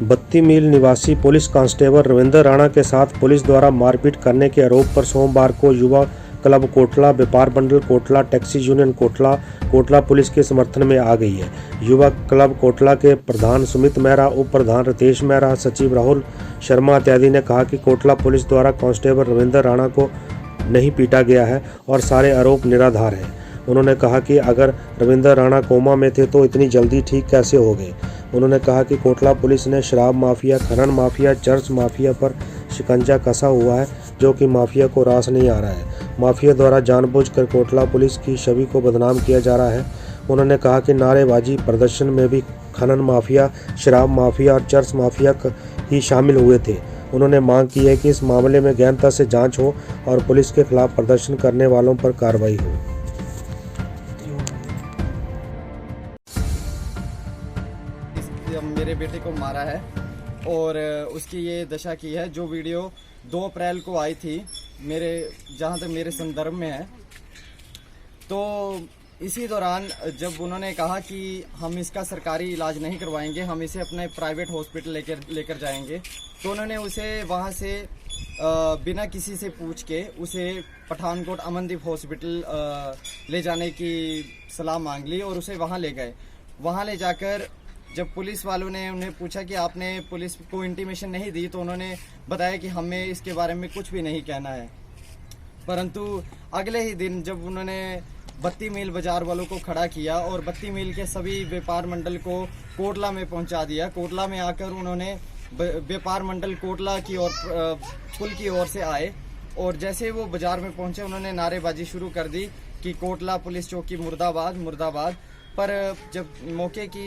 बत्ती मील निवासी police constable Ravinder Rana के साथ पुलिस द्वारा मारपीट करने के आरोप पर सोमवार को युवा क्लब कोटला, व्यापार मंडल Kotla, taxi union Kotla police के समर्थन में आ गई है। युवा क्लब कोटला के प्रधान सुमित मेहरा, उप प्रधान रितेश मेहरा, सचिव राहुल शर्मा इत्यादि ने कहा कि कोटला पुलिस द्वारा कांस्टेबल रविंदर राणा को नहीं पीटा गया है और सारे आरोप निराधार हैं। उन्होंने कहा कि अगर रविंदर राणा कोमा में थे तो इतनी जल्दी ठीक कैसे हो गए। उन्होंने कहा कि कोटला पुलिस ने शराब माफिया, खनन माफिया, चर्च माफिया पर शिकंजा कसा हुआ है, जो कि माफिया को रास नहीं आ रहा है। माफिया द्वारा जानबूझकर कोटला पुलिस की छवि को बदनाम किया जा रहा है। उन्होंने कहा कि नारेबाजी प्रदर्शन में भी खनन माफिया, शराब माफिया और चर्च माफिया ही शामिल हुए थे। उन्होंने मांग की है कि इस मामले में गहनता से जांच हो और पुलिस के खिलाफ प्रदर्शन करने वालों पर कार्रवाई हो। मेरे बेटे को मारा है और उसकी ये दशा की है। जो वीडियो 2 अप्रैल को आई थी, जहाँ तक मेरे संदर्भ में है, तो इसी दौरान जब उन्होंने कहा कि हम इसका सरकारी इलाज नहीं करवाएंगे, हम इसे अपने प्राइवेट हॉस्पिटल लेकर जाएंगे, तो उन्होंने उसे वहाँ से बिना किसी से पूछ के उसे पठानकोट अमनदीप हॉस्पिटल ले जाने की सलाह मांग ली और उसे वहाँ ले गए। वहाँ ले जाकर जब पुलिस वालों ने उन्हें पूछा कि आपने पुलिस को इंटीमेशन नहीं दी, तो उन्होंने बताया कि हमें इसके बारे में कुछ भी नहीं कहना है। परंतु अगले ही दिन जब उन्होंने बत्ती मील बाजार वालों को खड़ा किया और बत्ती मील के सभी व्यापार मंडल को कोटला में पहुंचा दिया, कोटला में आकर उन्होंने व्यापार मंडल कोटला की ओर, पुल की ओर से आए और जैसे वो बाजार में पहुंचे उन्होंने नारेबाजी शुरू कर दी कि कोटला पुलिस चौकी मुर्दाबाद मुर्दाबाद। पर जब मौके की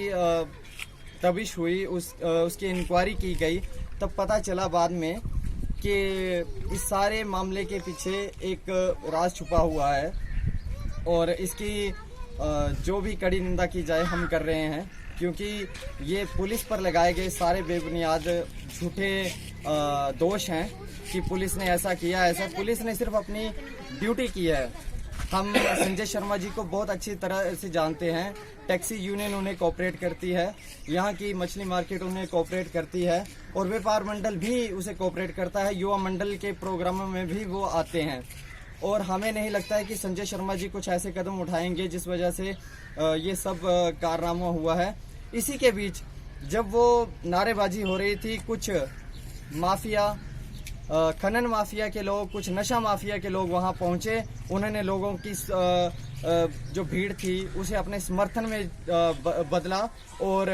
तबिश हुई, उसकी इंक्वायरी की गई, तब पता चला बाद में कि इस सारे मामले के पीछे एक राज छुपा हुआ है और इसकी जो भी कड़ी निंदा की जाए हम कर रहे हैं, क्योंकि ये पुलिस पर लगाए गए सारे बेबुनियाद झूठे दोष हैं कि पुलिस ने ऐसा किया। पुलिस ने सिर्फ अपनी ड्यूटी की है। हम संजय शर्मा जी को बहुत अच्छी तरह से जानते हैं। टैक्सी यूनियन उन्हें कोऑपरेट करती है, यहाँ की मछली मार्केट उन्हें कोऑपरेट करती है और व्यापार मंडल भी उसे कोऑपरेट करता है। युवा मंडल के प्रोग्रामों में भी वो आते हैं और हमें नहीं लगता है कि संजय शर्मा जी कुछ ऐसे कदम उठाएंगे जिस वजह से ये सब कारनामा हुआ है। इसी के बीच जब वो नारेबाजी हो रही थी, कुछ माफिया, खनन माफिया के लोग, कुछ नशा माफिया के लोग वहां पहुंचे। उन्होंने लोगों की जो भीड़ थी उसे अपने समर्थन में बदला और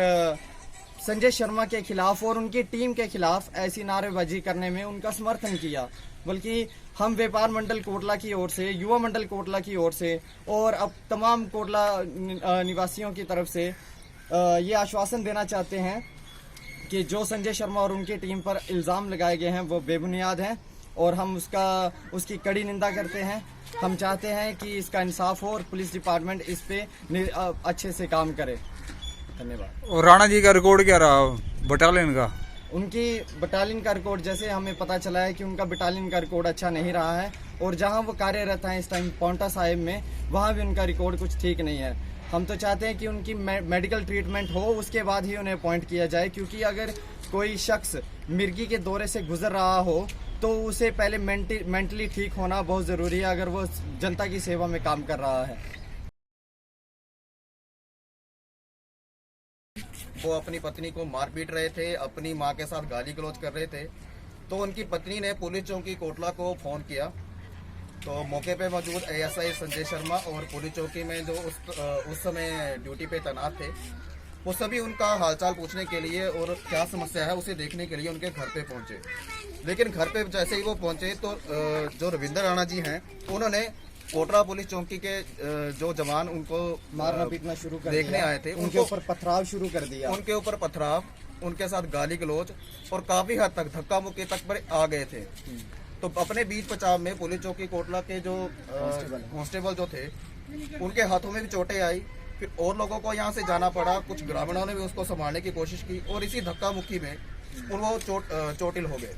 संजय शर्मा के खिलाफ और उनकी टीम के खिलाफ ऐसी नारेबाजी करने में उनका समर्थन किया। बल्कि हम व्यापार मंडल कोटला की ओर से, युवा मंडल कोटला की ओर से और अब तमाम कोटला निवासियों की तरफ से ये आश्वासन देना चाहते हैं कि जो संजय शर्मा और उनकी टीम पर इल्ज़ाम लगाए गए हैं वो बेबुनियाद हैं और हम उसकी कड़ी निंदा करते हैं। हम चाहते हैं कि इसका इंसाफ हो और पुलिस डिपार्टमेंट इस पे अच्छे से काम करे। धन्यवाद। और राणा जी का रिकॉर्ड क्या रहा बटालियन का? उनकी बटालियन का रिकॉर्ड, जैसे हमें पता चला है कि उनका बटालियन का रिकॉर्ड अच्छा नहीं रहा है और जहां वो कार्यरत हैं इस टाइम पांवटा साहिब में, वहां भी उनका रिकॉर्ड कुछ ठीक नहीं है। हम तो चाहते हैं कि उनकी मेडिकल ट्रीटमेंट हो, उसके बाद ही उन्हें अपॉइंट किया जाए, क्योंकि अगर कोई शख्स मिर्गी के दौरे से गुजर रहा हो तो उसे पहले मेंटली ठीक होना बहुत ज़रूरी है अगर वो जनता की सेवा में काम कर रहा है। वो अपनी पत्नी को मार पीट रहे थे, अपनी मां के साथ गाली गलौज कर रहे थे, तो उनकी पत्नी ने पुलिस चौकी कोटला को फ़ोन किया। तो मौके पे मौजूद एएसआई संजय शर्मा और पुलिस चौकी में जो उस समय ड्यूटी पे तैनात थे, वो सभी उनका हालचाल पूछने के लिए और क्या समस्या है उसे देखने के लिए उनके घर पे पहुंचे। लेकिन घर पे जैसे ही वो पहुंचे तो जो रविंदर राणा जी हैं उन्होंने कोटला पुलिस चौकी के जो जवान उनको मारना पीटना शुरू कर देखने आए थे, उनके ऊपर पथराव शुरू कर दिया। उनके ऊपर पथराव, उनके साथ गाली गलौज और काफी हद तक धक्का मुक्की तक पर आ गए थे। तो अपने बीच बचाव में पुलिस चौकी कोटला के जो कांस्टेबल जो थे उनके हाथों में भी चोटें आई। फिर और लोगों को यहाँ से जाना पड़ा, कुछ ग्रामीणों ने भी उसको संभालने की कोशिश की और इसी धक्का मुक्की में वो चोटिल हो गए।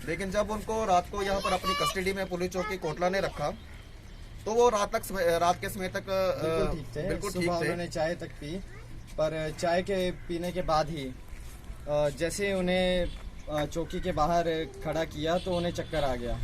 लेकिन जब उनको रात को यहाँ पर अपनी कस्टडी में पुलिस चौकी कोटला ने रखा तो वो रात के समय तक बिल्कुल ठीक थे। उन्होंने चाय तक पी, पर चाय के पीने के बाद ही जैसे उन्हें चौकी के बाहर खड़ा किया तो उन्हें चक्कर आ गया।